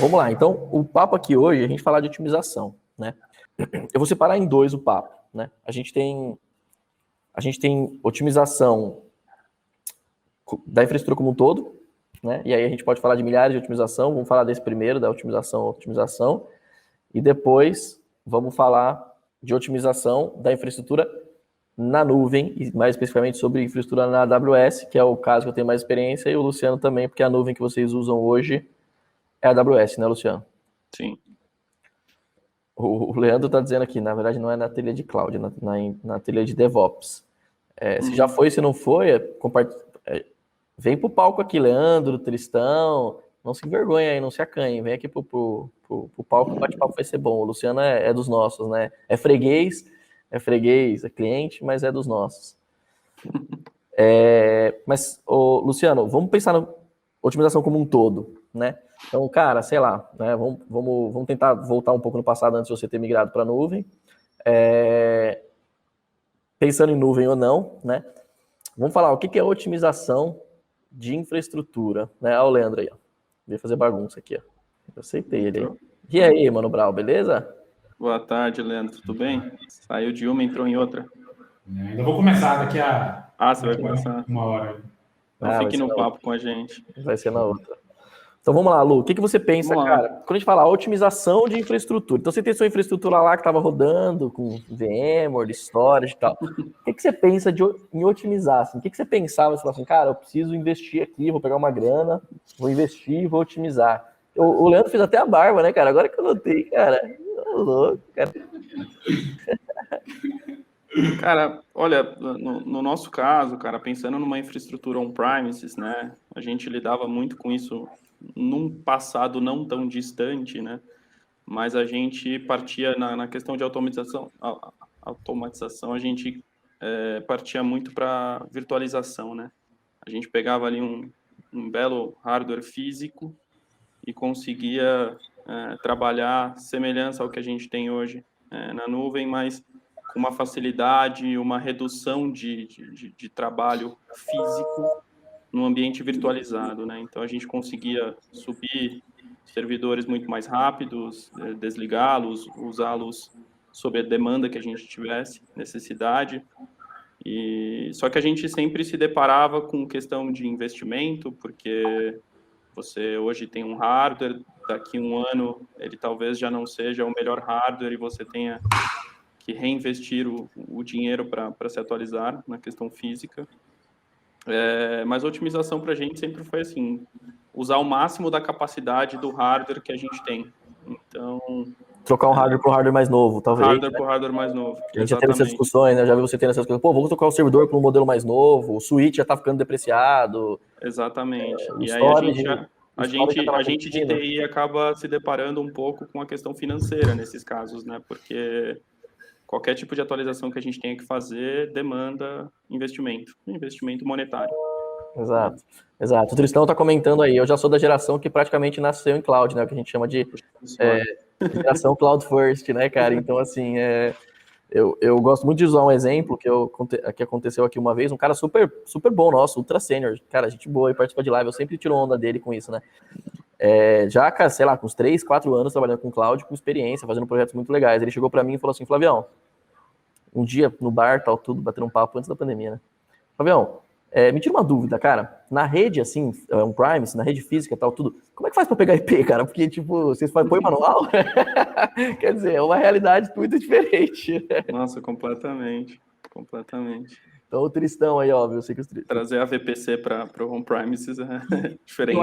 vamos lá. Então, o papo aqui hoje é a gente falar de otimização, né? Eu vou separar em dois o papo, né? A gente tem otimização da infraestrutura como um todo, né? E aí a gente pode falar de milhares de otimização. Vamos falar desse primeiro, da otimização. E depois vamos falar de otimização da infraestrutura na nuvem, e mais especificamente sobre infraestrutura na AWS, que é o caso que eu tenho mais experiência, e o Luciano também, porque a nuvem que vocês usam hoje é a AWS, né, Luciano? Sim. O Leandro está dizendo aqui, na verdade não é na trilha de cloud, na trilha de DevOps. Se já foi, se não foi, vem pro palco aqui, Leandro, Tristão, não se envergonha aí, não se acanhe, vem aqui pro palco, o bate-papo vai ser bom. O Luciano é dos nossos, né? É freguês, é cliente, mas é dos nossos. Mas, Luciano, vamos pensar na otimização como um todo, né? Então, cara, sei lá, né? Vamos tentar voltar um pouco no passado antes de você ter migrado para a nuvem. Pensando em nuvem ou não, né? Vamos falar o que é otimização de infraestrutura, né? Olha o Leandro aí, ó. Veio fazer bagunça aqui, ó. Eu aceitei ele aí. E aí, Mano Brau, beleza? Boa tarde, Leandro, tudo bem? Saiu de uma, entrou em outra. Ainda vou começar daqui a... Você vai começar? Uma hora. Então fique no papo com a gente. Vai ser na outra. Então vamos lá, Lu, o que você pensa, cara? Quando a gente fala otimização de infraestrutura, então você tem sua infraestrutura lá que estava rodando com VMware, storage e tal. O que você pensa em otimizar? Assim? O que você pensava? Você falava assim, cara, eu preciso investir aqui, vou pegar uma grana, vou investir, vou otimizar. O Leandro fez até a barba, né, cara? Agora que eu notei, cara. Louco, cara. Cara, olha, no nosso caso, cara, pensando numa infraestrutura on-premises, né, a gente lidava muito com isso num passado não tão distante, né, mas a gente partia na questão de automatização, a gente partia muito para virtualização, né, a gente pegava ali um belo hardware físico e conseguia trabalhar semelhança ao que a gente tem hoje na nuvem, mas com uma facilidade, uma redução de trabalho físico no ambiente virtualizado, né? Então, a gente conseguia subir servidores muito mais rápidos, desligá-los, usá-los sob a demanda que a gente tivesse, necessidade. Só que a gente sempre se deparava com questão de investimento, porque você hoje tem um hardware, daqui a um ano ele talvez já não seja o melhor hardware e você tenha que reinvestir o dinheiro para se atualizar na questão física. Mas a otimização para a gente sempre foi assim, usar o máximo da capacidade do hardware que a gente tem. Então... Trocar um hardware para um hardware mais novo, talvez. Hardware para o hardware mais novo. A gente já teve essas discussões, né? Eu já vi você tendo essas coisas. Pô, vamos trocar o servidor para um modelo mais novo, o switch já está ficando depreciado. Exatamente. E aí a gente de TI acaba se deparando um pouco com a questão financeira nesses casos, né? Porque qualquer tipo de atualização que a gente tenha que fazer demanda investimento monetário. Exato. O Tristão está comentando aí, eu já sou da geração que praticamente nasceu em cloud, né? O que a gente chama de geração cloud first, né, cara? Então, assim, eu gosto muito de usar um exemplo que aconteceu aqui uma vez, um cara super, super bom nosso, ultra sênior, cara, gente boa e participa de live, eu sempre tiro onda dele com isso, né? Já, cara, sei lá, com uns 3, 4 anos trabalhando com cloud, com experiência, fazendo projetos muito legais. Ele chegou para mim e falou assim, Flavião, um dia no bar, tal, tudo, batendo um papo antes da pandemia, né? Flavião, me tira uma dúvida, cara, na rede, assim, on-premise, na rede física, tal, tudo, como é que faz para pegar IP, cara? Porque, tipo, vocês põem manual? Quer dizer, é uma realidade muito diferente. Nossa, completamente. Então, o Tristão aí, ó, eu sei que os trazer a VPC para o on-premises é diferente.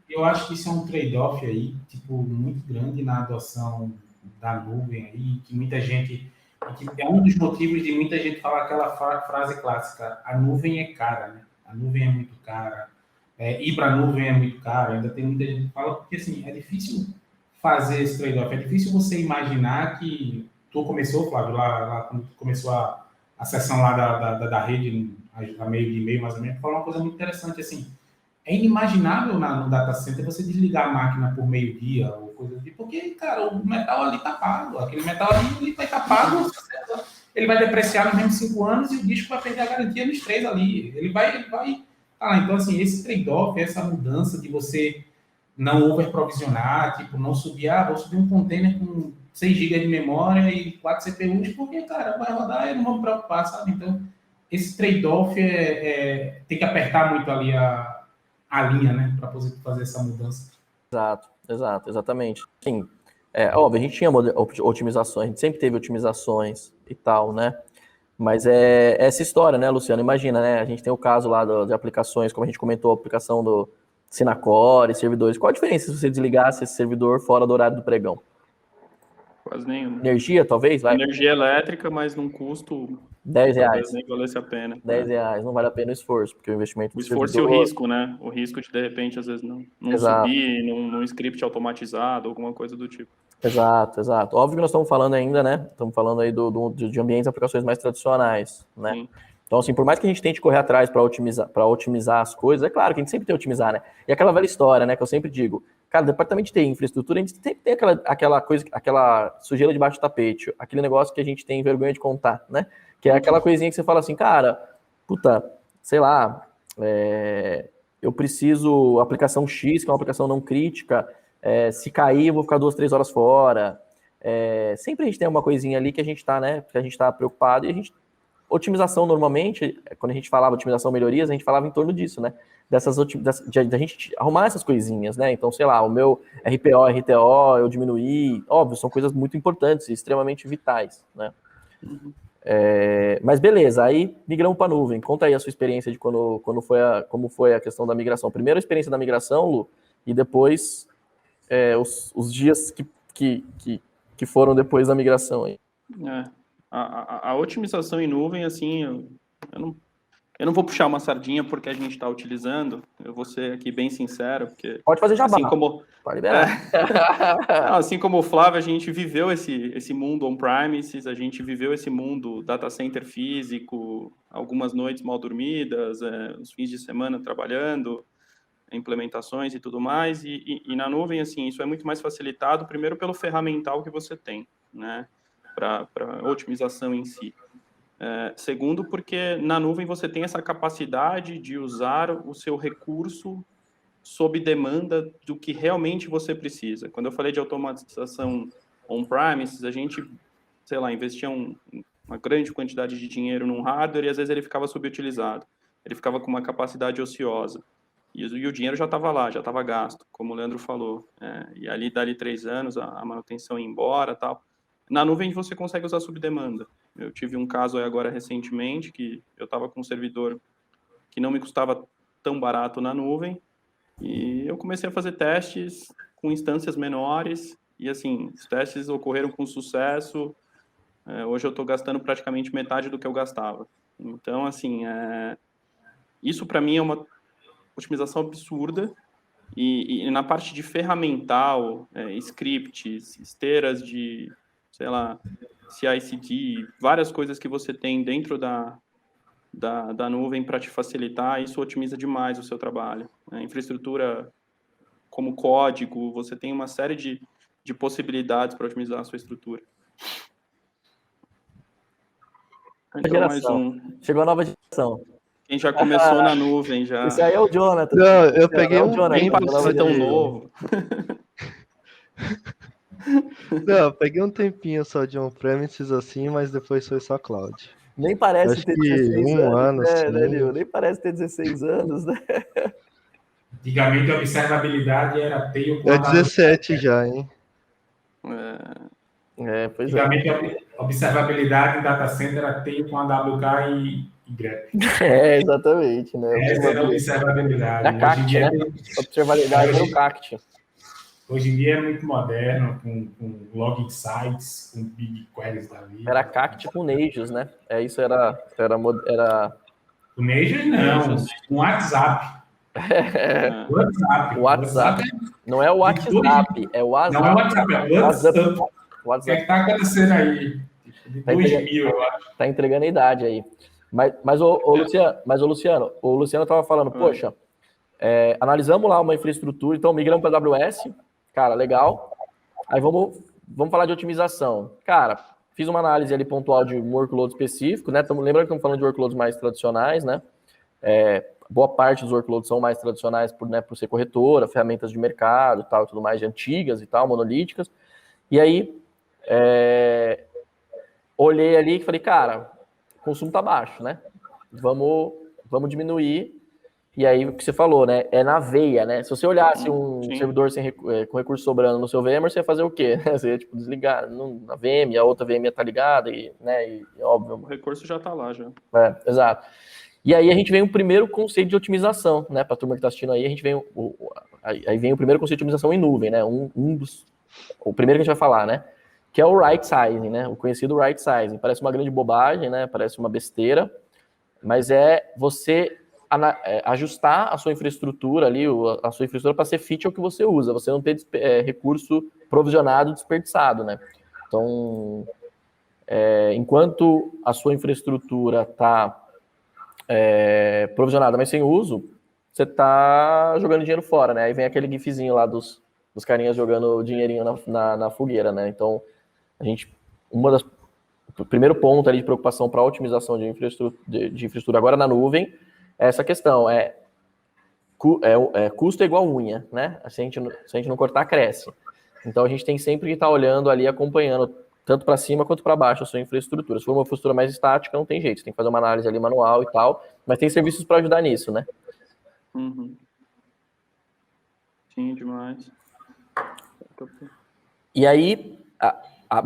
Eu acho que isso é um trade-off aí, tipo, muito grande na adoção da nuvem aí, que muita gente... Que é um dos motivos de muita gente falar aquela frase clássica, a nuvem é cara, né? A nuvem é muito cara, ir para a nuvem é muito caro, ainda tem muita gente que fala, porque assim, é difícil fazer esse trade-off, é difícil você imaginar que... Tu começou, Flávio, lá quando começou a sessão lá da rede, a meio de e-mail, mais ou menos, falou uma coisa muito interessante, assim, é inimaginável no data center você desligar a máquina por meio-dia ou coisa assim, porque, cara, o metal ali tá pago, aquele metal ali vai estar pago, ele vai depreciar nos mesmos 5 anos e o disco vai perder a garantia nos 3 ali, ele vai tá lá. Então, assim, esse trade-off, essa mudança de você não overprovisionar, tipo, não subir, vou subir um container com 6 GB de memória e 4 CPUs, porque, cara, vai rodar e eu não vou me preocupar, sabe? Então, esse trade-off tem que apertar muito ali a linha, né, para poder fazer essa mudança. Exatamente. Sim, óbvio, a gente tinha otimizações, a gente sempre teve otimizações e tal, né? Mas é essa história, né, Luciano? Imagina, né? A gente tem o caso lá de aplicações, como a gente comentou, a aplicação do Sinacore, servidores. Qual a diferença se você desligasse esse servidor fora do horário do pregão? Quase nenhuma. Energia, talvez? Energia elétrica, mas num custo... R$10. Talvez nem valesse a pena. R$10, não vale a pena o esforço, porque o investimento... O esforço servidor... e o risco, né? O risco de repente, às vezes, não subir num script automatizado, alguma coisa do tipo. Exato. Óbvio que nós estamos falando ainda, né? Estamos falando aí de ambientes e aplicações mais tradicionais, né? Sim. Então, assim, por mais que a gente tente correr atrás para otimizar as coisas, é claro que a gente sempre tem que otimizar, né? E aquela velha história, né, que eu sempre digo, cara, o departamento de infraestrutura, a gente sempre tem aquela coisa, aquela sujeira debaixo do tapete, aquele negócio que a gente tem vergonha de contar, né? Que é aquela coisinha que você fala assim, cara, puta, sei lá, eu preciso aplicação X, que é uma aplicação não crítica, se cair eu vou ficar 2-3 horas fora. Sempre a gente tem uma coisinha ali que a gente tá, né, que a gente tá preocupado, e a gente, otimização normalmente, quando a gente falava otimização melhorias, a gente falava em torno disso, né, de a gente arrumar essas coisinhas, né, então, sei lá, o meu RPO, RTO, eu diminuí, óbvio, são coisas muito importantes e extremamente vitais, né. Mas beleza, aí migramos para a nuvem. Conta aí a sua experiência de como foi a questão da migração. Primeiro a experiência da migração, Lu, e depois os dias que foram depois da migração aí. A otimização em nuvem, assim, eu não vou puxar uma sardinha porque a gente está utilizando, eu vou ser aqui bem sincero, porque... Pode fazer jabá. Pode liberar. Assim como o Flávio, a gente viveu esse mundo on-premises, a gente viveu esse mundo data center físico, algumas noites mal dormidas, os fins de semana trabalhando, implementações e tudo mais, e na nuvem, assim, isso é muito mais facilitado, primeiro pelo ferramental que você tem, né, para otimização em si. Segundo, porque na nuvem você tem essa capacidade de usar o seu recurso sob demanda do que realmente você precisa. Quando eu falei de automatização on-premises, a gente, sei lá, investia uma grande quantidade de dinheiro num hardware e às vezes ele ficava subutilizado. Ele ficava com uma capacidade ociosa. E o dinheiro já estava lá, já estava gasto, como o Leandro falou. E ali, dali 3 anos, a manutenção ia embora e tal. Na nuvem você consegue usar sob demanda. Eu tive um caso agora recentemente que eu estava com um servidor que não me custava tão barato na nuvem e eu comecei a fazer testes com instâncias menores e, assim, os testes ocorreram com sucesso. Hoje eu estou gastando praticamente metade do que eu gastava. Então, assim, isso para mim é uma otimização absurda e na parte de ferramental, scripts, esteiras de, sei lá, CI/CD, várias coisas que você tem dentro da nuvem para te facilitar, isso otimiza demais o seu trabalho. Infraestrutura como código, você tem uma série de possibilidades para otimizar a sua estrutura. Então, Chegou a nova geração. Quem já começou na nuvem, já. Esse aí é o Jonathan. Não, eu peguei Nem parece tão novo. Não, eu peguei um tempinho só de on-premises assim, mas depois foi só cloud. Nem parece ter 16 anos, né, assim. Danilo? Nem parece ter 16 anos, né? Antigamente a observabilidade era Tail com 17 já, hein? Pois Antigamente a observabilidade em data center era Tail com AWK e grep. Exatamente, né? Essa era a observabilidade. Da CACT, né? Observabilidade era o CACT. Hoje em dia é muito moderno, com log sites, com big queries da vida. Era CACT com Nagios, né? Isso era... O Nagios não, com WhatsApp. WhatsApp. Não é o WhatsApp, é o WhatsApp. Não é o WhatsApp, é o WhatsApp. O que está acontecendo aí? De 2000, eu acho. Tá entregando a idade aí. Mas o Luciano estava falando, poxa, analisamos lá uma infraestrutura, então migramos para AWS, cara, legal. Aí vamos falar de otimização. Cara, fiz uma análise ali pontual de um workload específico, né? Lembrando que estamos falando de workloads mais tradicionais, né? boa parte dos workloads são mais tradicionais por ser corretora, ferramentas de mercado e tal, e tudo mais, de antigas e tal, monolíticas. E aí, olhei ali e falei, cara, o consumo tá baixo, né? Vamos diminuir. E aí, o que você falou, né? É na veia, né? Se você olhasse um servidor com recurso sobrando no seu VMware, você ia fazer o quê? Você ia, tipo, desligar na VM, a outra VM ia estar ligada, né? E óbvio. O recurso já está lá, já. Exato. E aí a gente vem o primeiro conceito de otimização, né? Para a turma que está assistindo aí, a gente vem aí vem o primeiro conceito de otimização em nuvem, né? O primeiro que a gente vai falar, né? Que é o right sizing, né? O conhecido right sizing. Parece uma grande bobagem, né? Parece uma besteira, mas é você ajustar a sua infraestrutura ali, a sua infraestrutura para ser fit ao que você usa, você não ter recurso provisionado desperdiçado, né? Então, enquanto a sua infraestrutura está provisionada, mas sem uso, você está jogando dinheiro fora, né? Aí vem aquele gifzinho lá dos carinhas jogando dinheirinho na fogueira, né? Então, o primeiro ponto ali de preocupação para a otimização de infraestrutura agora na nuvem é essa questão, custo é igual unha, né? Se a gente não cortar, cresce. Então, a gente tem sempre que estar olhando ali, acompanhando tanto para cima quanto para baixo a sua infraestrutura. Se for uma infraestrutura mais estática, não tem jeito, você tem que fazer uma análise ali manual e tal, mas tem serviços para ajudar nisso, né? Uhum. Sim, demais. E aí,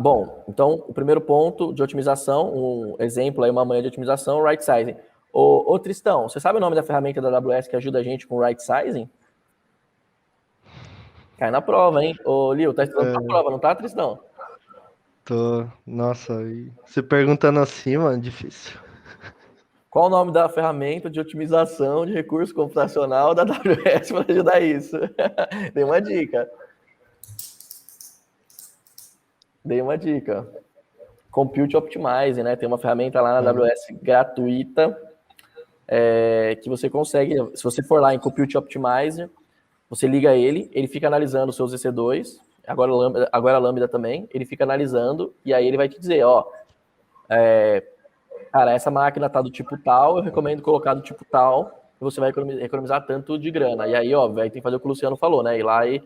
bom, então, o primeiro ponto de otimização, um exemplo aí, uma manha de otimização, right sizing. Ô Tristão, você sabe o nome da ferramenta da AWS que ajuda a gente com right sizing? Cai na prova, hein? Ô, Lio, tá estudando pra prova, não tá, Tristão? Tô. Nossa, se perguntando assim, mano, difícil. Qual o nome da ferramenta de otimização de recurso computacional da AWS para ajudar isso? Dei uma dica. Compute Optimize, né? Tem uma ferramenta lá na AWS gratuita que você consegue, se você for lá em Compute Optimizer, você liga ele fica analisando os seus EC2, agora a Lambda também, ele fica analisando, e aí ele vai te dizer, cara, essa máquina tá do tipo tal, eu recomendo colocar do tipo tal, e você vai economizar tanto de grana. E aí, óbvio, aí tem que fazer o que o Luciano falou, né? Ir lá e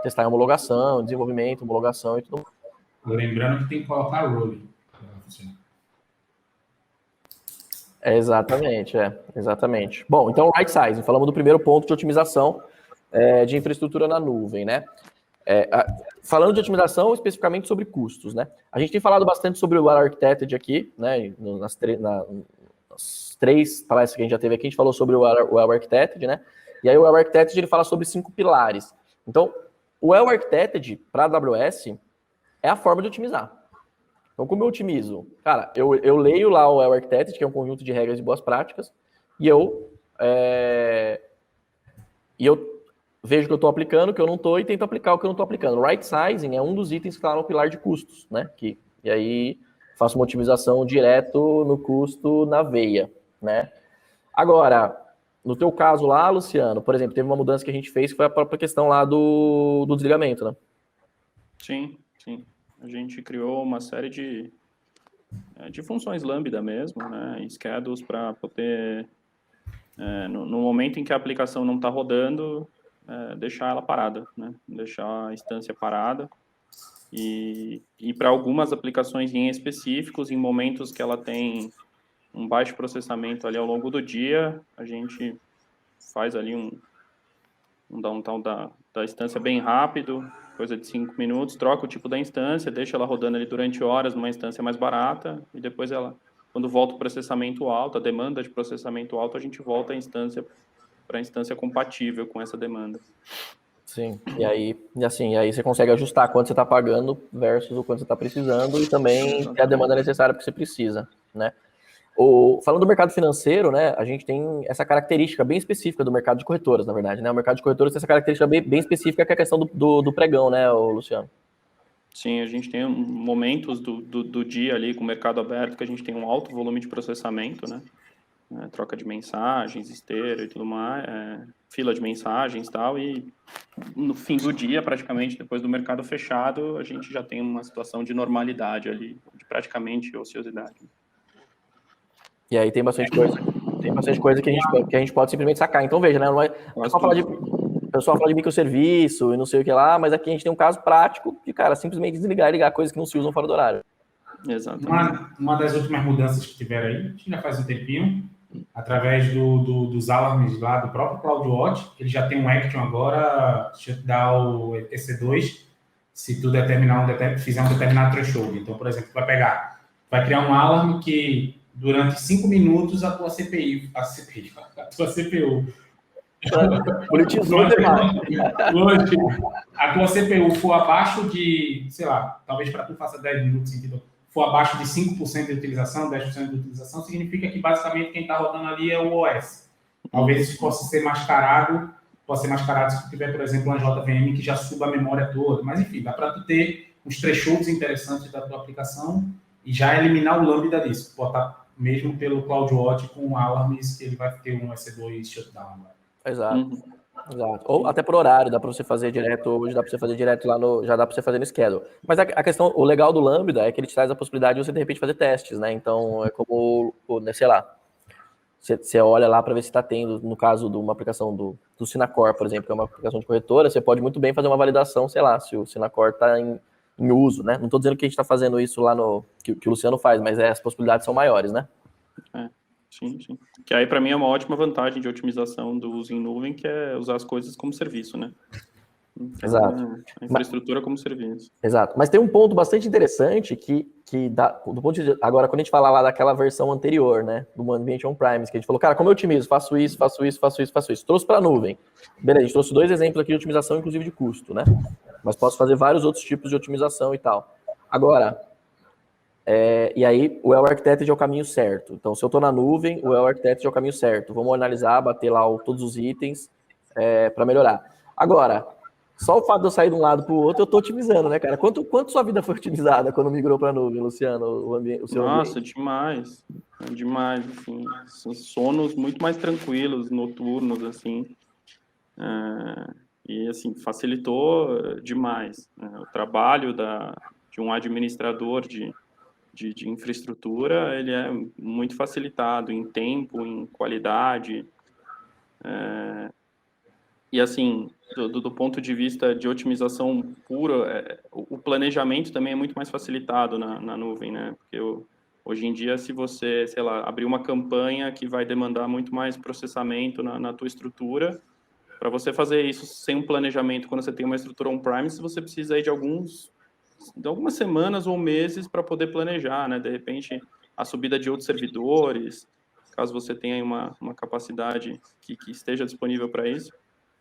testar em homologação, desenvolvimento, homologação e tudo mais. Lembrando que tem que colocar rolling. Exatamente. Bom, então, right sizing. Falamos do primeiro ponto de otimização de infraestrutura na nuvem, né? Falando de otimização, especificamente sobre custos, né? A gente tem falado bastante sobre o Well Architected aqui, né? Nas três palestras que a gente já teve aqui, a gente falou sobre o Well Architected, né? E aí o Well Architected, ele fala sobre 5 pilares. Então, o Well Architected para a AWS é a forma de otimizar. Então, como eu otimizo? Cara, eu leio lá o Well Architected, que é um conjunto de regras e boas práticas, e eu vejo que eu estou aplicando, que eu não estou, e tento aplicar o que eu não estou aplicando. Right sizing é um dos itens que está no pilar de custos, né? E aí faço uma otimização direto no custo na veia, né? Agora, no teu caso lá, Luciano, por exemplo, teve uma mudança que a gente fez, que foi a própria questão lá do desligamento, né? Sim. A gente criou uma série de funções Lambda mesmo, né? Schedules para poder, no momento em que a aplicação não está rodando, deixar ela parada, né? Deixar a instância parada. E para algumas aplicações em específicos, em momentos que ela tem um baixo processamento ali ao longo do dia, a gente faz ali um downtime da instância bem rápido, coisa de 5 minutos, troca o tipo da instância, deixa ela rodando ali durante horas numa instância mais barata, e depois quando volta o processamento alto, a demanda de processamento alto, a gente volta a instância para a instância compatível com essa demanda. Sim, e aí você consegue ajustar quanto você está pagando versus o quanto você está precisando e também ter a demanda necessária que você precisa, né? Falando do mercado financeiro, né, a gente tem essa característica bem específica do mercado de corretoras, na verdade, né? O mercado de corretoras tem essa característica bem específica, que é a questão do pregão, né, Luciano? Sim, a gente tem momentos do dia ali com o mercado aberto que a gente tem um alto volume de processamento, né? Troca de mensagens, esteira e tudo mais, fila de mensagens e tal, e no fim do dia, praticamente, depois do mercado fechado, a gente já tem uma situação de normalidade ali, de praticamente ociosidade. E aí tem bastante coisa tem bastante coisa que a gente pode simplesmente sacar. Então, veja, né? Não é só falar o pessoal fala de microserviço e não sei o que lá, mas aqui a gente tem um caso prático de, cara, simplesmente desligar e ligar coisas que não se usam fora do horário. Exatamente. Uma das últimas mudanças que tiveram aí, acho que já faz um tempinho, através dos alarmes lá do próprio CloudWatch, ele já tem um action agora, shutdown o EC2, se tu fizer um determinado threshold. Então, por exemplo, vai criar um alarme que durante 5 minutos a tua CPU Politizou demais. A tua CPU for abaixo de, sei lá, talvez para tu faça 10 minutos sentido, for abaixo de 5% de utilização, 10% de utilização, significa que basicamente quem está rodando ali é o OS. Talvez isso possa ser mascarado se tu tiver, por exemplo, uma JVM que já suba a memória toda. Mas enfim, dá para tu ter uns thresholds interessantes da tua aplicação e já eliminar o lambda disso. Botar mesmo pelo CloudWatch com alarmes que ele vai ter um EC2 shutdown. Exato. Exato. Ou até por horário, dá para você fazer direto, hoje dá para você fazer direto lá já dá para você fazer no schedule. Mas a questão, o legal do Lambda é que ele te traz a possibilidade de você de repente fazer testes, né? Então é como, sei lá, você olha lá para ver se está tendo, no caso de uma aplicação do Synacor, por exemplo, que é uma aplicação de corretora, você pode muito bem fazer uma validação, sei lá, se o Synacor está em uso, né? Não estou dizendo que a gente está fazendo isso lá que o Luciano faz, mas as possibilidades são maiores, né? Sim. Que aí, para mim, é uma ótima vantagem de otimização do uso em nuvem, que é usar as coisas como serviço, né? Então, exato. A infraestrutura como serviço. Exato. Mas tem um ponto bastante interessante que dá, do ponto de agora, quando a gente fala lá daquela versão anterior, né, do ambiente on-premise, que a gente falou, cara, como eu otimizo? Faço isso. Trouxe para a nuvem. Beleza, a gente trouxe 2 exemplos aqui de otimização, inclusive de custo, né? Mas posso fazer vários outros tipos de otimização e tal. Agora, e aí o well architected é o caminho certo. Então, se eu estou na nuvem, o well architected é o caminho certo. Vamos analisar, bater lá todos os itens para melhorar. Agora, só o fato de eu sair de um lado para o outro, eu estou otimizando, né, cara? Quanto sua vida foi otimizada quando migrou para a nuvem, Luciano? O seu Nossa, ambiente? demais, assim. São sonos muito mais tranquilos, noturnos, assim. E, assim, facilitou demais, né? O trabalho de um administrador de infraestrutura, ele é muito facilitado em tempo, em qualidade. E, assim, do ponto de vista de otimização pura, o planejamento também é muito mais facilitado na nuvem, né? Porque hoje em dia, se você, sei lá, abrir uma campanha que vai demandar muito mais processamento na tua estrutura, para você fazer isso sem um planejamento, quando você tem uma estrutura on-premise, você precisa aí de algumas semanas ou meses para poder planejar, né? De repente, a subida de outros servidores, caso você tenha uma capacidade que esteja disponível para isso.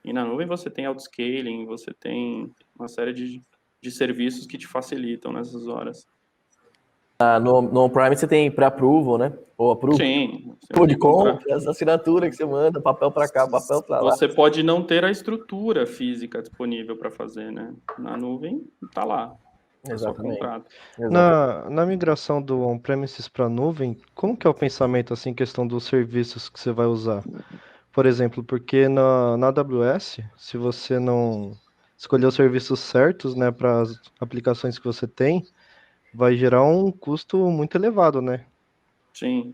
E na nuvem você tem autoscaling, você tem uma série de serviços que te facilitam nessas horas. No on-premise você tem pré-approval, né? Ou approve. Sim. Ou de compra, assinatura que você manda, papel para cá, papel para lá. Você pode não ter a estrutura física disponível para fazer, né? Na nuvem, está lá. Exatamente. Na migração do on-premises para a nuvem, como que é o pensamento, assim, questão dos serviços que você vai usar? Por exemplo, porque na AWS, se você não escolher os serviços certos, né, para as aplicações que você tem, vai gerar um custo muito elevado, né? Sim.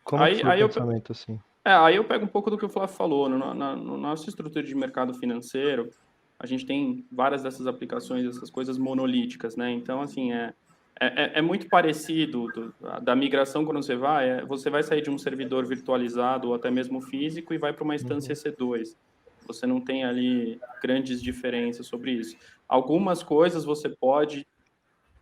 Como que foi o pensamento, assim? Aí eu pego um pouco do que o Flávio falou. Na nossa estrutura de mercado financeiro, a gente tem várias dessas aplicações, essas coisas monolíticas, né? Então, assim, é muito parecido da migração quando você vai sair de um servidor virtualizado ou até mesmo físico e vai para uma instância EC2. Você não tem ali grandes diferenças sobre isso. Algumas coisas você pode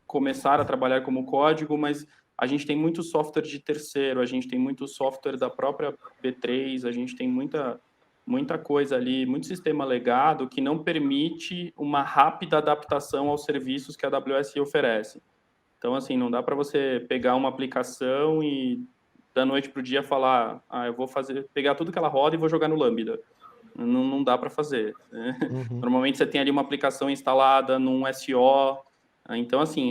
começar a trabalhar como código, mas a gente tem muito software de terceiro, a gente tem muito software da própria B3, a gente tem muita coisa ali, muito sistema legado que não permite uma rápida adaptação aos serviços que a AWS oferece. Então, assim, não dá para você pegar uma aplicação e da noite para o dia falar, eu vou pegar tudo que ela roda e vou jogar no Lambda. Não dá para fazer. Né? Normalmente você tem ali uma aplicação instalada num SO. Então, assim,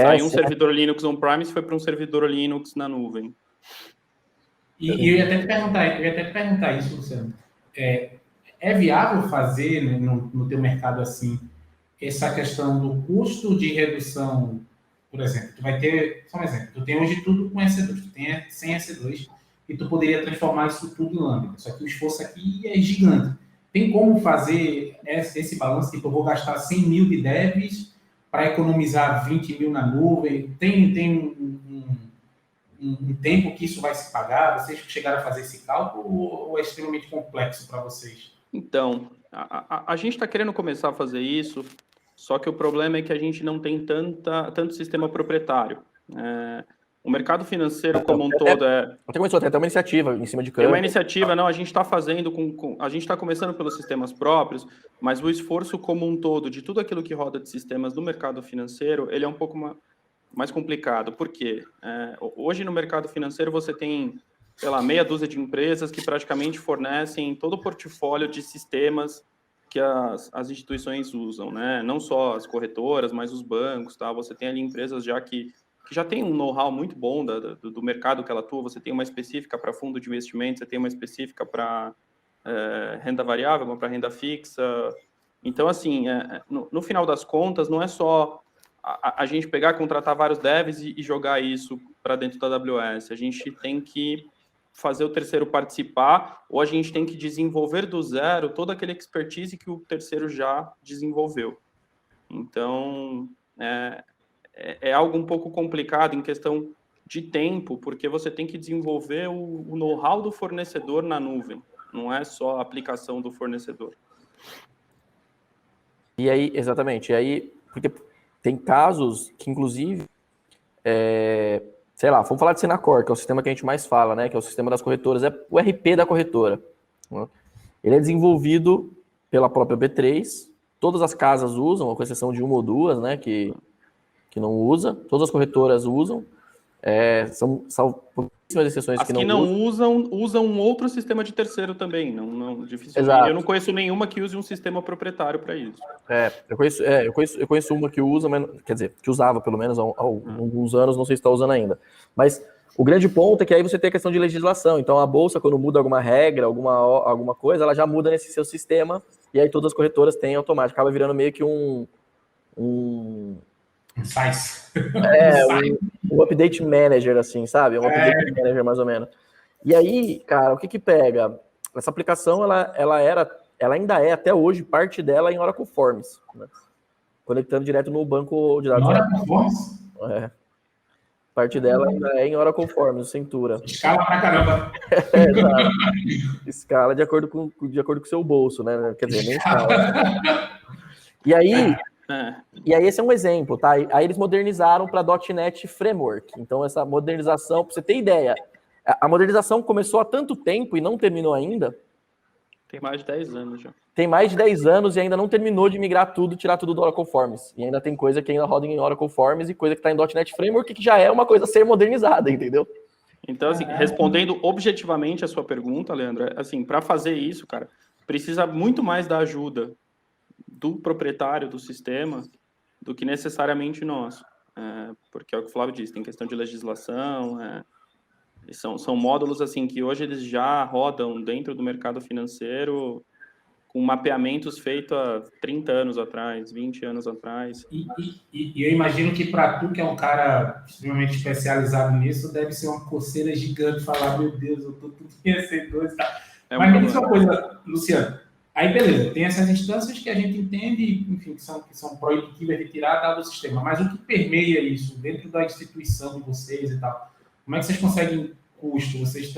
saiu um servidor Linux on-premise e foi para um servidor Linux na nuvem. E eu ia até te perguntar isso, Luciano. É viável fazer, né, no teu mercado assim, essa questão do custo de redução? Por exemplo, tu vai ter, só um exemplo, tu tem hoje tudo com EC2, tu tem 100 EC2, e tu poderia transformar isso tudo em Lambda. Só que o esforço aqui é gigante. Tem como fazer esse balanço? Tipo, eu vou gastar 100 mil de devs para economizar 20 mil na nuvem? Tem um tempo que isso vai se pagar? Vocês chegaram a fazer esse cálculo ou é extremamente complexo para vocês? Então, a gente está querendo começar a fazer isso, só que o problema é que a gente não tem tanto sistema proprietário. O mercado financeiro como um todo Até começou até uma iniciativa em cima de campo. Tem uma iniciativa, não, a gente está fazendo a gente está começando pelos sistemas próprios, mas o esforço como um todo de tudo aquilo que roda de sistemas no mercado financeiro, ele é um pouco mais complicado. Por quê? Hoje no mercado financeiro você tem, sei lá, meia dúzia de empresas que praticamente fornecem todo o portfólio de sistemas que as instituições usam, né? Não só as corretoras, mas os bancos, tá? Você tem ali empresas já que já tem um know-how muito bom do mercado que ela atua. Você tem uma específica para fundo de investimento, você tem uma específica para renda variável, uma para renda fixa. Então, assim, no final das contas, não é só a gente pegar, contratar vários devs e jogar isso para dentro da AWS. A gente tem que fazer o terceiro participar, ou a gente tem que desenvolver do zero toda aquela expertise que o terceiro já desenvolveu. Então, é algo um pouco complicado em questão de tempo, porque você tem que desenvolver o know-how do fornecedor na nuvem, não é só a aplicação do fornecedor. E aí, exatamente, e aí, porque tem casos que, inclusive, sei lá, vamos falar de Senacor, que é o sistema que a gente mais fala, né, que é o sistema das corretoras, é o RP da corretora. Né? Ele é desenvolvido pela própria B3, todas as casas usam, com exceção de uma ou duas, né, que não usa, todas as corretoras usam, são pouquíssimas exceções as que não usam um outro sistema de terceiro também, não dificilmente. Exato. Eu não conheço nenhuma que use um sistema proprietário para isso. Eu conheço uma que usa, quer dizer, que usava pelo menos há alguns anos, não sei se está usando ainda. Mas o grande ponto é que aí você tem a questão de legislação. Então a bolsa, quando muda alguma regra, alguma coisa, ela já muda nesse seu sistema, e aí todas as corretoras têm automático. Acaba virando meio que um update manager, assim, sabe? Um update manager, mais ou menos. E aí, cara, o que pega? Essa aplicação, ela ainda é, até hoje, parte dela em Oracle Forms, né? Conectando direto no banco de dados. Oracle Forms? Parte dela ainda é em Oracle Forms, cintura. Escala pra caramba. Exato. Escala de acordo com o seu bolso, né? Quer dizer, nem escala. E aí... E aí esse é um exemplo, tá? Aí eles modernizaram para .NET Framework. Então essa modernização, para você ter ideia, a modernização começou há tanto tempo e não terminou ainda. Tem mais de 10 anos já. Tem mais de 10 anos e ainda não terminou de migrar tudo, tirar tudo do Oracle Forms. E ainda tem coisa que ainda roda em Oracle Forms e coisa que está em .NET Framework, que já é uma coisa a ser modernizada, entendeu? Então, assim, respondendo objetivamente a sua pergunta, Leandro, assim, para fazer isso, cara, precisa muito mais da ajuda do proprietário do sistema do que necessariamente nós. Porque é o que o Flávio disse, tem questão de legislação, são módulos assim que hoje eles já rodam dentro do mercado financeiro com mapeamentos feitos há 30 anos atrás, 20 anos atrás. E eu imagino que para tu, que é um cara extremamente especializado nisso, deve ser uma coceira gigante falar, meu Deus, eu tô tudo conhecedor e tal. Mas me diz uma coisa, Luciano. Aí, beleza, tem essas instâncias que a gente entende, enfim, que são proibitivas de tirar do sistema, mas o que permeia isso dentro da instituição de vocês e tal? Como é que vocês conseguem custo? Vocês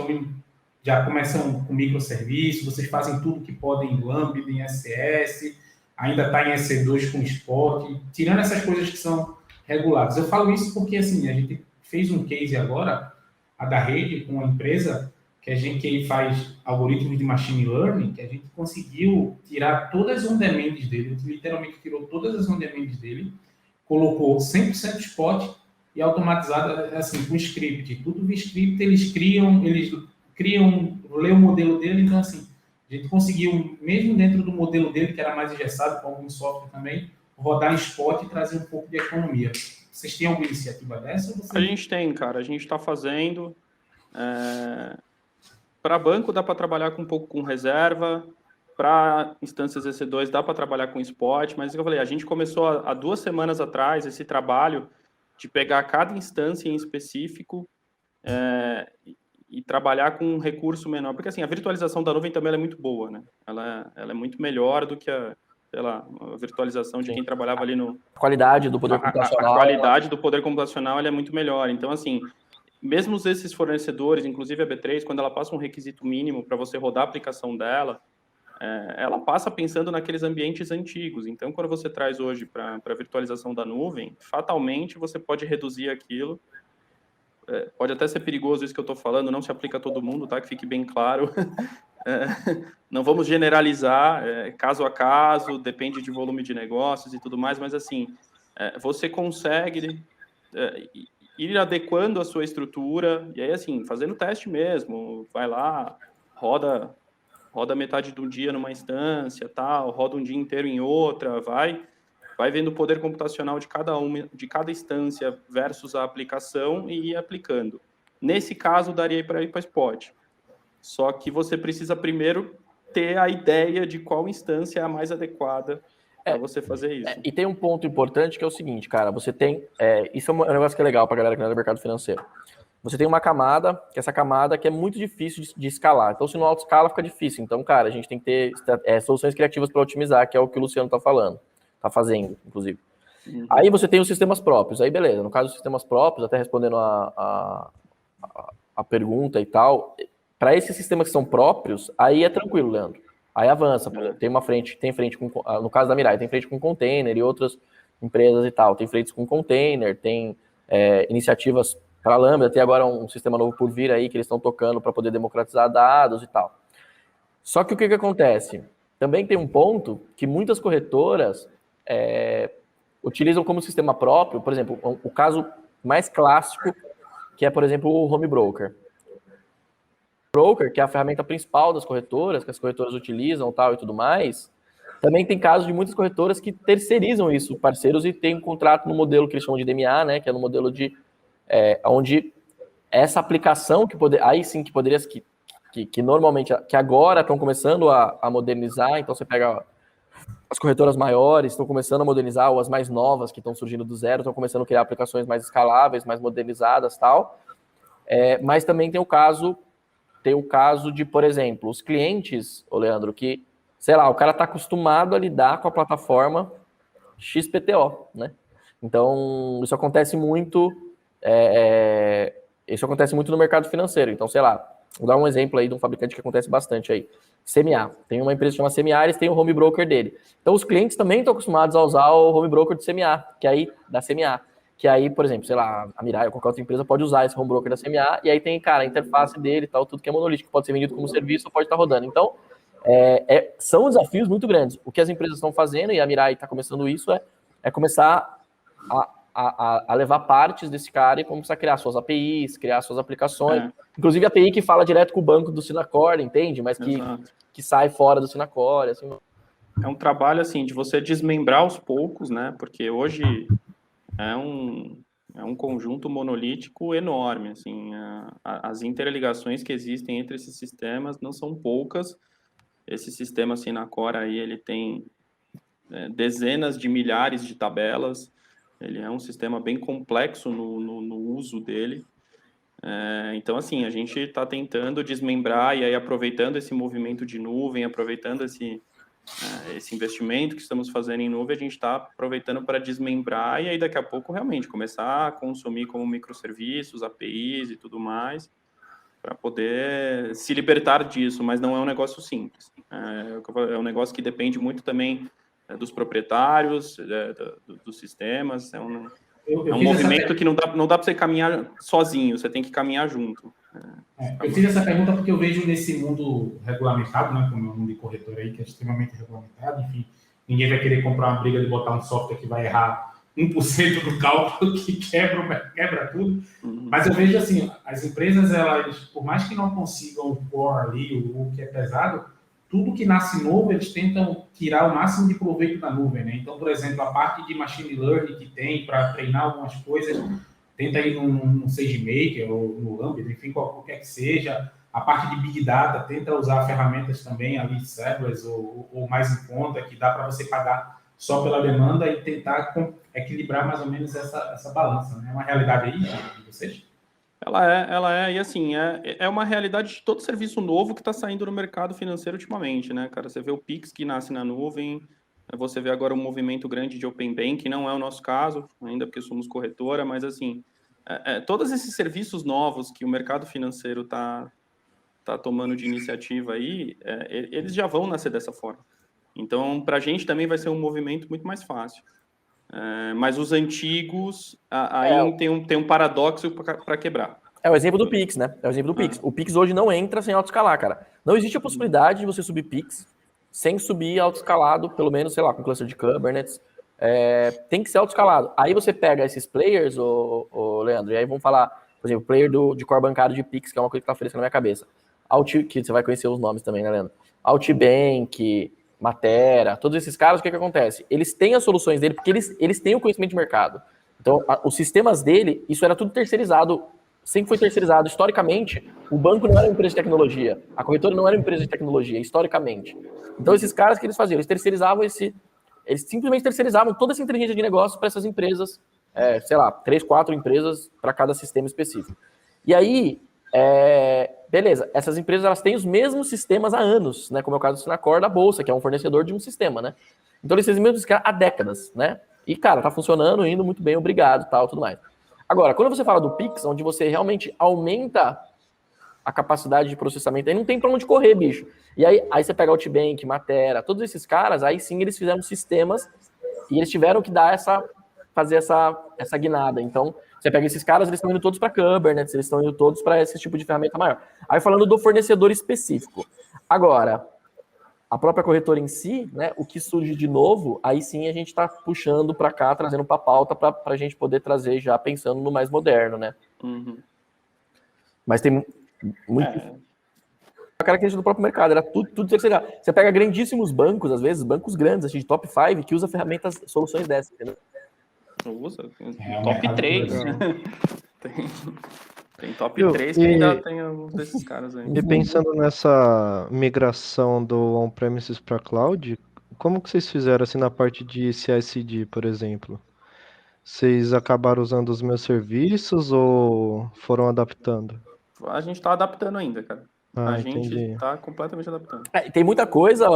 já começam com microserviços, vocês fazem tudo que podem em Lambda, em SS, ainda está em EC2 com Spot, tirando essas coisas que são reguladas. Eu falo isso porque, assim, a gente fez um case agora, a da rede, com uma empresa que faz algoritmos de machine learning, que a gente conseguiu tirar todas as on-demands dele, literalmente tirou todas as on-demands dele, colocou 100% spot e automatizado, assim, com script. Tudo via script, eles criam, lê o modelo dele, então, assim, a gente conseguiu, mesmo dentro do modelo dele, que era mais engessado, com algum software também, rodar em spot e trazer um pouco de economia. Vocês têm alguma iniciativa dessa? A gente tem, cara. A gente está fazendo... Para banco dá para trabalhar um pouco com reserva, para instâncias EC2 dá para trabalhar com spot, mas eu falei, a gente começou há 2 semanas atrás esse trabalho de pegar cada instância em específico e trabalhar com um recurso menor. Porque, assim, a virtualização da nuvem também ela é muito boa, né? Ela é muito melhor do que a virtualização de quem trabalhava ali no... A qualidade do poder computacional. A qualidade do poder computacional ela é muito melhor. Então, assim, mesmo esses fornecedores, inclusive a B3, quando ela passa um requisito mínimo para você rodar a aplicação dela, ela passa pensando naqueles ambientes antigos. Então, quando você traz hoje para a virtualização da nuvem, fatalmente você pode reduzir aquilo. Pode até ser perigoso isso que eu estou falando, não se aplica a todo mundo, tá? Que fique bem claro. Não vamos generalizar, caso a caso, depende de volume de negócios e tudo mais, mas assim, você consegue ir adequando a sua estrutura, e aí assim, fazendo teste mesmo, vai lá, roda metade do dia numa instância, tal, roda um dia inteiro em outra, vai vendo o poder computacional de cada instância versus a aplicação e ir aplicando. Nesse caso, daria para ir para Spot. Só que você precisa primeiro ter a ideia de qual instância é a mais adequada para você fazer isso. E tem um ponto importante que é o seguinte, cara, você tem... isso é um negócio que é legal para a galera que não é do mercado financeiro. Você tem uma camada, que essa camada que é muito difícil de escalar. Então, se no auto-escala, fica difícil. Então, cara, a gente tem que ter soluções criativas para otimizar, que é o que o Luciano está falando. Está fazendo, inclusive. Aí você tem os sistemas próprios. Aí, beleza. No caso dos sistemas próprios, até respondendo a pergunta e tal, para esses sistemas que são próprios, aí é tranquilo, Leandro. Aí avança. Tem frente com... No caso da Mirai, tem frente com container e outras empresas e tal. Tem frentes com container, tem iniciativas para a Lambda, tem agora um sistema novo por vir aí que eles estão tocando para poder democratizar dados e tal. Só que o que acontece? Também tem um ponto que muitas corretoras utilizam como sistema próprio, por exemplo, o caso mais clássico, que é, por exemplo, o Home Broker. O Broker, que é a ferramenta principal das corretoras, que as corretoras utilizam tal e tudo mais, também tem casos de muitas corretoras que terceirizam isso, parceiros, e tem um contrato no modelo que eles chamam de DMA, né, que é no modelo de onde essa aplicação aí sim que poderia que normalmente, que agora estão começando a modernizar, então você pega as corretoras maiores, estão começando a modernizar, ou as mais novas que estão surgindo do zero, estão começando a criar aplicações mais escaláveis, mais modernizadas, tal. Mas também tem o caso de, por exemplo, os clientes, Leandro, que, sei lá, o cara está acostumado a lidar com a plataforma XPTO, né? Então, isso acontece muito no mercado financeiro. Então, sei lá, vou dar um exemplo aí de um fabricante que acontece bastante aí. CMA. Tem uma empresa que chama CMA, eles têm o home broker dele. Então, os clientes também estão acostumados a usar o home broker de CMA, da CMA. Que aí, por exemplo, sei lá, a Mirai ou qualquer outra empresa pode usar esse home broker da CMA, e aí tem, cara, a interface dele e tal, tudo que é monolítico, pode ser vendido como serviço ou pode estar rodando. Então, são desafios muito grandes. O que as empresas estão fazendo, e a Mirai está começando isso, é começar a levar partes desse cara e começar a criar suas APIs, criar suas aplicações. Inclusive a API que fala direto com o banco do Sinacore, entende? Mas que sai fora do Sinacore. Assim. É um trabalho, assim, de você desmembrar aos poucos, né? Porque hoje é um conjunto monolítico enorme, assim. As interligações que existem entre esses sistemas não são poucas. Esse sistema Sinacore aí, ele tem dezenas de milhares de tabelas. Ele é um sistema bem complexo no uso dele. Então, assim, a gente está tentando desmembrar e aí aproveitando esse movimento de nuvem, aproveitando esse investimento que estamos fazendo em nuvem, a gente está aproveitando para desmembrar e aí daqui a pouco realmente começar a consumir como microserviços, APIs e tudo mais, para poder se libertar disso, mas não é um negócio simples. É um negócio que depende muito também dos proprietários, dos sistemas. É um movimento que não dá para você caminhar sozinho, você tem que caminhar junto. Eu fiz essa pergunta porque eu vejo nesse mundo regulamentado, né, como é o mundo de corretor aí, que é extremamente regulamentado, enfim, ninguém vai querer comprar uma briga de botar um software que vai errar 1% do cálculo, que quebra tudo. Mas eu vejo assim, as empresas, elas, por mais que não consigam o core ali, o que é pesado, tudo que nasce novo, eles tentam tirar o máximo de proveito da nuvem, né? Então, por exemplo, a parte de machine learning que tem para treinar algumas coisas, tenta ir no SageMaker ou no Lambda, enfim, qualquer que seja. A parte de Big Data, tenta usar ferramentas também, ali, serverless ou mais em conta, que dá para você pagar só pela demanda e tentar equilibrar mais ou menos essa balança, né? É uma realidade aí de vocês? Ela é, e assim, é uma realidade de todo serviço novo que está saindo no mercado financeiro ultimamente, né, cara? Você vê o Pix que nasce na nuvem, você vê agora um movimento grande de Open Bank, que não é o nosso caso, ainda porque somos corretora, mas assim, todos esses serviços novos que o mercado financeiro está tomando de iniciativa aí, eles já vão nascer dessa forma. Então, para a gente também vai ser um movimento muito mais fácil. Mas os antigos aí tem um paradoxo para quebrar. É o exemplo do Pix, né? É o exemplo do Pix. O Pix hoje não entra sem autoescalar, cara. Não existe a possibilidade de você subir Pix sem subir autoescalado, pelo menos, sei lá, com cluster de Kubernetes. Tem que ser autoescalado. Aí você pega esses players, o Leandro, e aí vamos falar, por exemplo, player de core bancário de Pix, que é uma coisa que tá fresca na minha cabeça. Que você vai conhecer os nomes também, né, Leandro? Altibank, Matera, todos esses caras, o que acontece? Eles têm as soluções dele, porque eles têm o conhecimento de mercado. Então, os sistemas dele, isso era tudo terceirizado, sempre foi terceirizado. Historicamente, o banco não era uma empresa de tecnologia, a corretora não era uma empresa de tecnologia, historicamente. Então, esses caras que eles faziam, eles simplesmente terceirizavam toda essa inteligência de negócio para essas empresas, sei lá, 3, 4 empresas para cada sistema específico. E aí, beleza, essas empresas elas têm os mesmos sistemas há anos, né? Como é o caso do Sinacor da Bolsa, que é um fornecedor de um sistema, né? Então eles têm os mesmos sistemas há décadas, né? E, cara, tá funcionando, indo muito bem, obrigado, tal, tudo mais. Agora, quando você fala do Pix, onde você realmente aumenta a capacidade de processamento, aí não tem pra onde correr, bicho. E aí você pega o Altibank, Matera, todos esses caras, aí sim eles fizeram sistemas e eles tiveram que fazer essa guinada. Então, você pega esses caras, eles estão indo todos para Kubernetes, eles estão indo todos para esse tipo de ferramenta maior. Aí falando do fornecedor específico. Agora, a própria corretora em si, né, o que surge de novo, aí sim a gente está puxando para cá, trazendo para a pauta para a gente poder trazer já pensando no mais moderno, né? Uhum. Mas tem muito... A característica do próprio mercado, era tudo terceirizado. Você pega grandíssimos bancos, às vezes, bancos grandes, assim, de top 5, que usa ferramentas, soluções dessas, entendeu? Usa, top 3. Tem top 3 que ainda tem alguns desses caras aí. E pensando nessa migração do on-premises para cloud, como que vocês fizeram assim na parte de CI/CD, por exemplo? Vocês acabaram usando os meus serviços ou foram adaptando? A gente tá adaptando ainda, cara. A gente entendi. tá completamente adaptando. Tem muita coisa,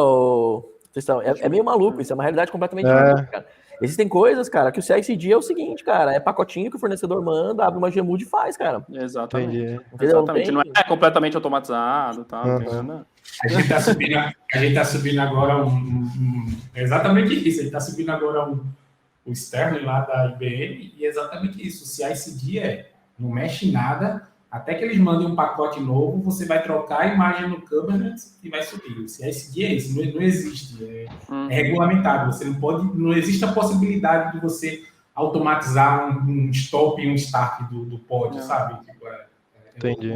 Tristão, é meio maluco, isso é uma realidade completamente maluca, cara. Existem coisas, cara, que o CI/CD é o seguinte, cara, é pacotinho que o fornecedor manda, abre uma Gmood e faz, cara. Exatamente. Entendeu? Exatamente. Não é completamente automatizado, tá? Não tem nada. A gente tá subindo agora é exatamente isso. A gente tá subindo agora o Sterling lá da IBM e é exatamente isso. O CI/CD não mexe em nada, até que eles mandem um pacote novo, você vai trocar a imagem no Kubernetes e vai subir. O CI/CD é isso, não existe. É regulamentado. Você não existe a possibilidade de você automatizar um stop e um start do pod, sabe? Tipo, Entendi.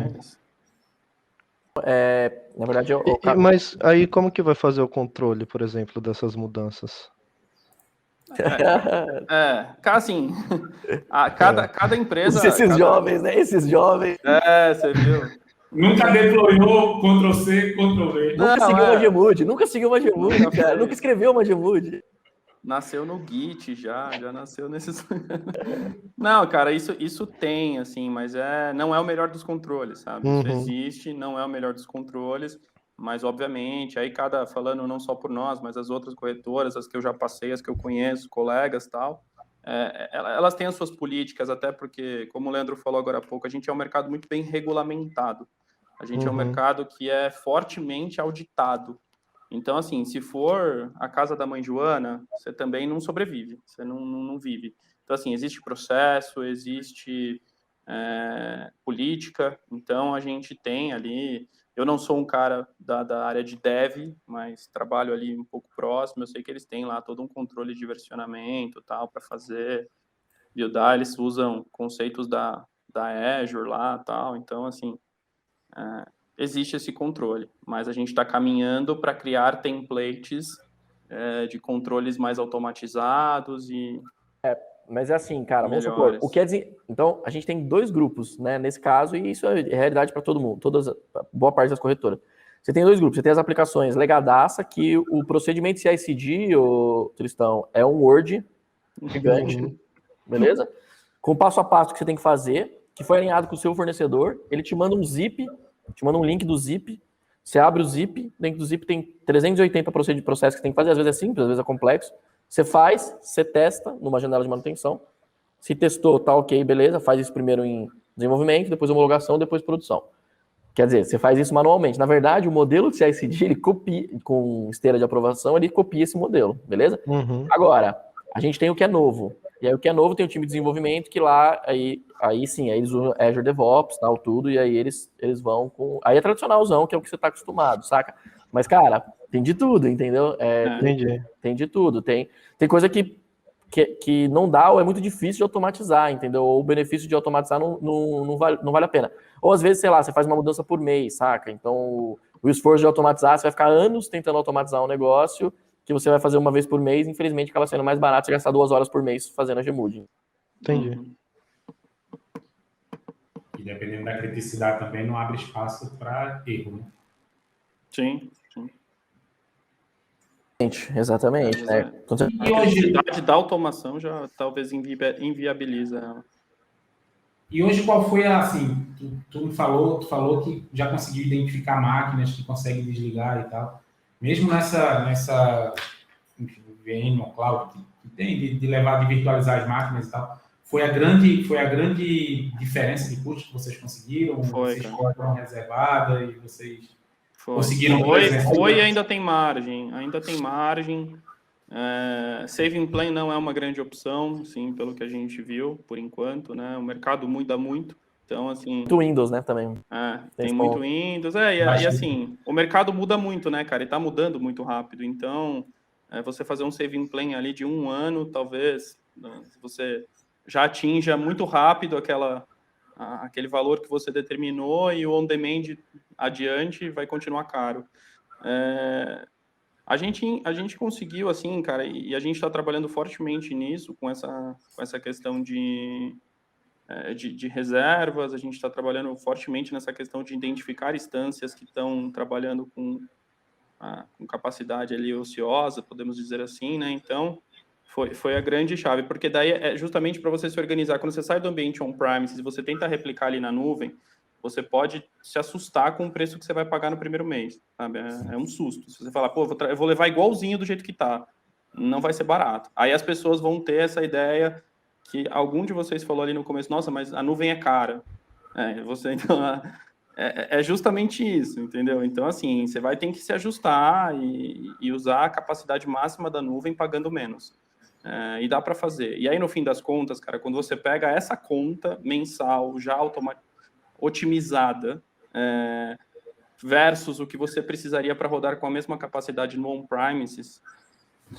Na verdade, mas aí como que vai fazer o controle, por exemplo, dessas mudanças? Assim, cada empresa... Esses jovens, né? Esses jovens. Você viu? Nunca deployou Ctrl+C, Ctrl+V. Nunca seguiu uma Gmood, cara. Nunca escreveu uma Gmood. Nasceu no Git, já nasceu nesses... Não, cara, isso tem, assim, mas não é o melhor dos controles, sabe? Isso existe, não é o melhor dos controles, mas, obviamente, aí falando não só por nós, mas as outras corretoras, as que eu já passei, as que eu conheço, colegas e tal, elas têm as suas políticas, até porque, como o Leandro falou agora há pouco, a gente é um mercado muito bem regulamentado. A gente é um mercado que é fortemente auditado. Então, assim, se for a casa da mãe Joana, você também não sobrevive, você não vive. Então, assim, existe processo, existe política, então a gente tem ali... Eu não sou um cara da área de dev, mas trabalho ali um pouco próximo, eu sei que eles têm lá todo um controle de versionamento tal, para fazer, buildar, eles usam conceitos da Azure lá tal, então, assim... existe esse controle, mas a gente está caminhando para criar templates de controles mais automatizados e... Mas é assim, cara, vamos supor, então a gente tem 2 grupos, né, nesse caso, e isso é realidade para todo mundo, boa parte das corretoras. Você tem 2 grupos, você tem as aplicações legadaça, que o procedimento CI/CD, Tristão, é um Word gigante, beleza? Com passo a passo que você tem que fazer, que foi alinhado com o seu fornecedor, ele te manda um zip, te manda um link do zip, você abre o zip, dentro do zip tem 380 processos que você tem que fazer, às vezes é simples, às vezes é complexo. Você faz, você testa numa janela de manutenção, se testou, tá ok, beleza, faz isso primeiro em desenvolvimento, depois homologação, depois produção. Quer dizer, você faz isso manualmente. Na verdade, o modelo de CI/CD, ele copia, com esteira de aprovação, ele copia esse modelo, beleza? Agora, a gente tem o que é novo. E aí o que é novo tem o time de desenvolvimento que lá, aí sim, aí eles usam Azure DevOps, tal, tudo, e aí eles vão com... Aí é tradicionalzão, que é o que você tá acostumado, saca? Mas, cara, tem de tudo, entendeu? Entendi. Tem de tudo. Tem coisa que não dá ou é muito difícil de automatizar, entendeu? Ou o benefício de automatizar não vale a pena. Ou às vezes, sei lá, você faz uma mudança por mês, saca? Então, o esforço de automatizar, você vai ficar anos tentando automatizar um negócio que você vai fazer uma vez por mês, infelizmente acaba sendo mais barato você gastar 2 horas por mês fazendo a Gmood. Entendi. E dependendo da criticidade também, não abre espaço para erro, né? Sim. Exatamente. Né? A necessidade da automação já talvez inviabiliza ela. E hoje qual foi assim, tu falou que já conseguiu identificar máquinas que conseguem desligar e tal. Mesmo nessa VM ou cloud que tem de levar, de virtualizar as máquinas e tal, foi a grande diferença de custo que vocês conseguiram? Vocês foram reservada e vocês conseguiram... Foi e ainda tem margem. Saving Plan não é uma grande opção, sim, pelo que a gente viu, por enquanto, né? O mercado muda muito. Então, assim... Muito Windows, né, também. Tem muito Windows. E assim, o mercado muda muito, né, cara? E tá mudando muito rápido. Então, você fazer um Saving Plan ali de 1 ano, talvez, você já atinja muito rápido aquele valor que você determinou e o on-demand adiante vai continuar caro. A gente conseguiu, assim, cara, e a gente está trabalhando fortemente nisso, com essa questão de reservas, a gente está trabalhando fortemente nessa questão de identificar instâncias que estão trabalhando com capacidade ali ociosa, podemos dizer assim, né? Então, foi a grande chave, porque daí é justamente para você se organizar. Quando você sai do ambiente on-premise e você tenta replicar ali na nuvem, você pode se assustar com o preço que você vai pagar no primeiro mês, sabe? É um susto. Se você falar, pô, eu vou levar igualzinho do jeito que tá, não vai ser barato. Aí as pessoas vão ter essa ideia que algum de vocês falou ali no começo, nossa, mas a nuvem é cara. Então, é justamente isso, entendeu? Então, assim, você vai ter que se ajustar e usar a capacidade máxima da nuvem pagando menos. E dá para fazer. E aí, no fim das contas, cara, quando você pega essa conta mensal já otimizada versus o que você precisaria para rodar com a mesma capacidade no on-premises,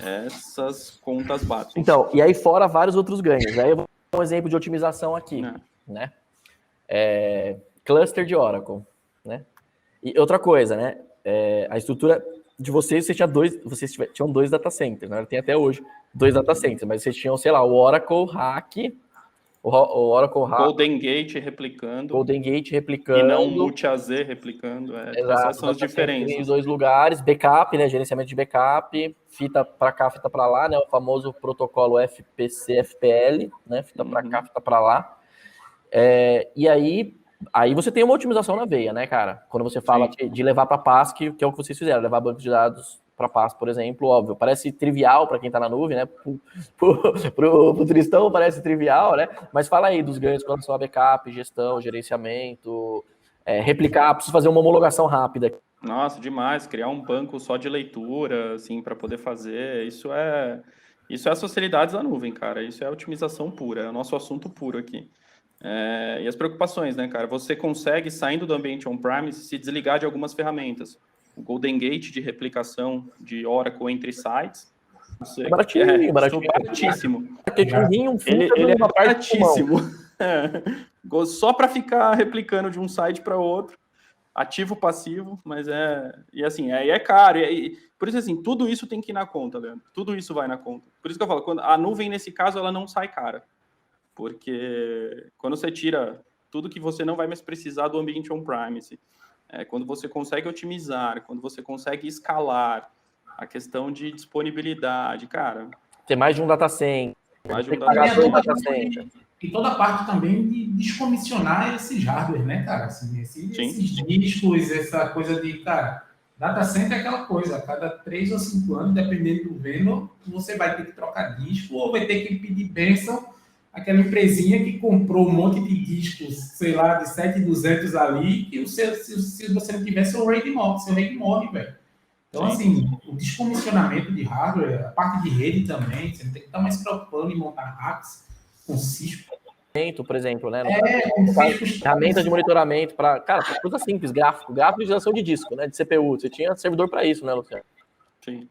essas contas batem. Então, e aí fora vários outros ganhos. Aí eu vou dar um exemplo de otimização aqui, né? Cluster de Oracle, né? E outra coisa, né? A estrutura de vocês tinham 2 data centers, né? Tem até hoje 2 data centers, mas vocês tinham, sei lá, o Oracle Hack, o Oracle Hack, Golden Gate replicando e não Multi-AZ replicando. Essas são as diferenças. Em 2 lugares, backup, né? Gerenciamento de backup, fita para cá, fita para lá, né? O famoso protocolo FPC, FPL, né? Fita para cá, fita para lá. E aí você tem uma otimização na veia, né, cara? Quando você fala de levar para PaaS, que é o que vocês fizeram, levar banco de dados para PaaS, por exemplo, óbvio, parece trivial para quem está na nuvem, né? Pro Tristão parece trivial, né? Mas fala aí dos ganhos com relação a backup, gestão, gerenciamento, replicar, preciso fazer uma homologação rápida. Nossa, demais, criar um banco só de leitura, assim, para poder fazer, isso é as facilidades da nuvem, cara, isso é otimização pura, é o nosso assunto puro aqui. E as preocupações, né, cara? Você consegue, saindo do ambiente on-premise, se desligar de algumas ferramentas. O Golden Gate de replicação de Oracle entre sites. Baratíssimo. Ele é baratíssimo. Só para ficar replicando de um site para outro. Ativo, passivo, mas E assim, aí é caro. Por isso, assim, tudo isso tem que ir na conta, Leandro. Tudo isso vai na conta. Por isso que eu falo, quando a nuvem, nesse caso, ela não sai cara. Porque quando você tira tudo que você não vai mais precisar do ambiente on-premise, quando você consegue otimizar, quando você consegue escalar, a questão de disponibilidade, cara... Ter mais de um data center. Mais de Tem um que pagar data todo o center. data center. E toda a parte também de descomissionar esses hardware, né, cara? Assim, esses discos, essa coisa de, cara, data center é aquela coisa, a cada 3 ou 5 anos, dependendo do vendor, você vai ter que trocar disco ou vai ter que pedir bênção àquela empresinha que comprou um monte de discos, sei lá, de 7.200 ali, que se você não tiver, seu rei morre, velho. Então, assim, o descomissionamento de hardware, a parte de rede também, você não tem que estar mais se preocupando em montar racks com Cisco. Por exemplo, né? Com Cisco. Ferramentas de monitoramento para, cara, coisa simples, gráfico de geração de disco, né? De CPU. Você tinha servidor para isso, né, Luciano? Sim.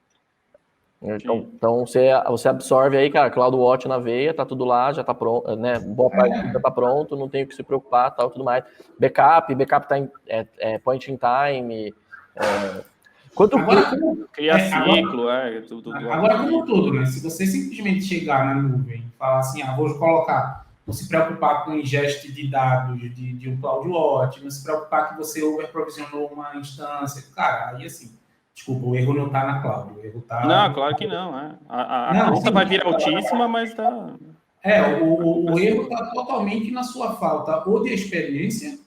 Então você absorve aí, cara, CloudWatch na veia, tá tudo lá, já tá pronto, né? Boa parte já tá pronto, não tem o que se preocupar, tal, tudo mais. Backup tá em point in time. Cria ciclo, Agora, como tudo, né? Se você simplesmente chegar na nuvem e falar assim, vou se preocupar com ingeste de dados de um CloudWatch, não se preocupar que você overprovisionou uma instância, cara, aí assim, desculpa, o erro não está na cloud, o erro está... Não, claro que não, A conta vai vir altíssima, mas tá... O erro está totalmente na sua falta ou de experiência,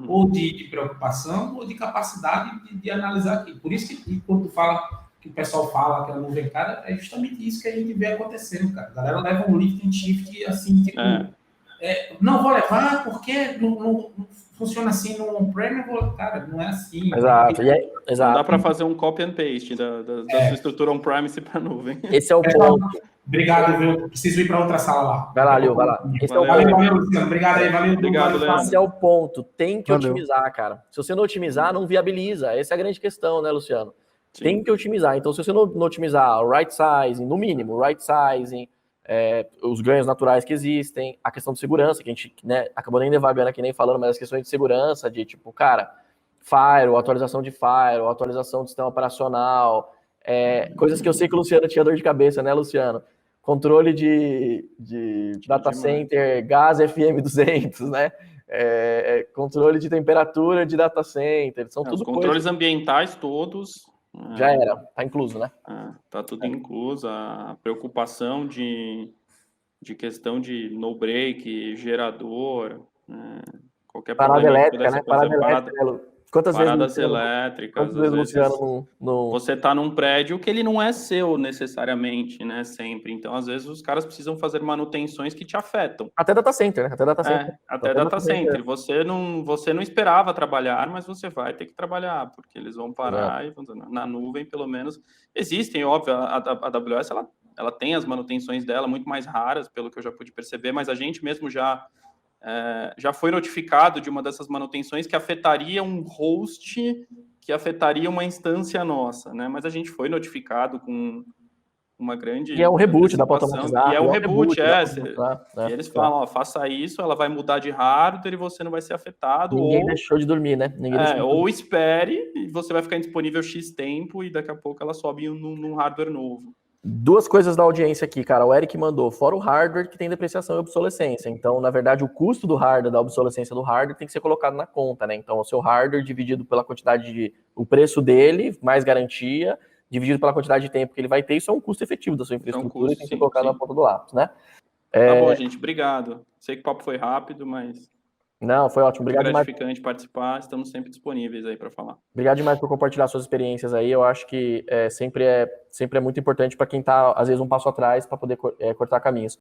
ou de preocupação, ou de capacidade de analisar aquilo. Por isso que quando tu fala, que o pessoal fala que a nuvem, cara, é justamente isso que a gente vê acontecendo, cara. A galera leva um lift and shift assim, tipo... não vou levar porque não funciona assim no on-prem, cara, não é assim. Exato. Não dá para fazer um copy and paste da sua estrutura on-premise para nuvem. Esse é o ponto. Obrigado, viu? Preciso ir para outra sala lá. Vai lá, Lio, vai lá. Valeu, Luciano. Obrigado aí, valeu. Obrigado, Leandro. Esse é o ponto. Tem que otimizar, cara. Se você não otimizar, não viabiliza. Essa é a grande questão, né, Luciano? Sim. Tem que otimizar. Então, se você não otimizar o right sizing, no mínimo, o right sizing, os ganhos naturais que existem, a questão de segurança, que a gente, né, acabou nem devagando aqui, nem falando, mas as questões de segurança, de tipo, cara, firewall, atualização de firewall, atualização do sistema operacional, coisas que eu sei que o Luciano tinha dor de cabeça, né, Luciano? Controle de data center, gás FM200, né? Controle de temperatura de data center, são tudo controles ambientais todos. Já era, tá incluso, né? Tá tudo incluso, a preocupação de questão de no break, gerador, qualquer parada problema. Elétrica, né? Parada elétrica. Paradas elétricas. Quantas vezes, Luciano, você está num prédio que ele não é seu necessariamente, né? Sempre. Então, às vezes, os caras precisam fazer manutenções que te afetam. Até data center, né? Até data center. Você não esperava trabalhar, mas você vai ter que trabalhar, porque eles vão parar e na nuvem, pelo menos. Existem, óbvio, a AWS ela tem as manutenções dela muito mais raras, pelo que eu já pude perceber, mas a gente mesmo já foi notificado de uma dessas manutenções que afetaria um host, que afetaria uma instância nossa, né? Mas a gente foi notificado com uma grande... E é um reboot, dá para automatizar. E é um reboot. E eles falam, faça isso, ela vai mudar de hardware e você não vai ser afetado. Ninguém deixou de dormir, né? Ou espere e você vai ficar indisponível X tempo e daqui a pouco ela sobe num hardware novo. Duas coisas da audiência aqui, cara. O Eric mandou, fora o hardware que tem depreciação e obsolescência. Então, na verdade, o custo do hardware, da obsolescência do hardware, tem que ser colocado na conta, né? Então, o seu hardware dividido pela quantidade de... o preço dele, mais garantia, dividido pela quantidade de tempo que ele vai ter, isso é um custo efetivo da sua infraestrutura e tem que ser colocado na ponta do lápis, né? Tá bom, gente. Obrigado. Sei que o papo foi rápido, mas... Não, foi ótimo. Obrigado demais. É gratificante participar, estamos sempre disponíveis aí para falar. Obrigado demais por compartilhar suas experiências aí. Eu acho que sempre é muito importante para quem está, às vezes, um passo atrás para poder cortar caminhos.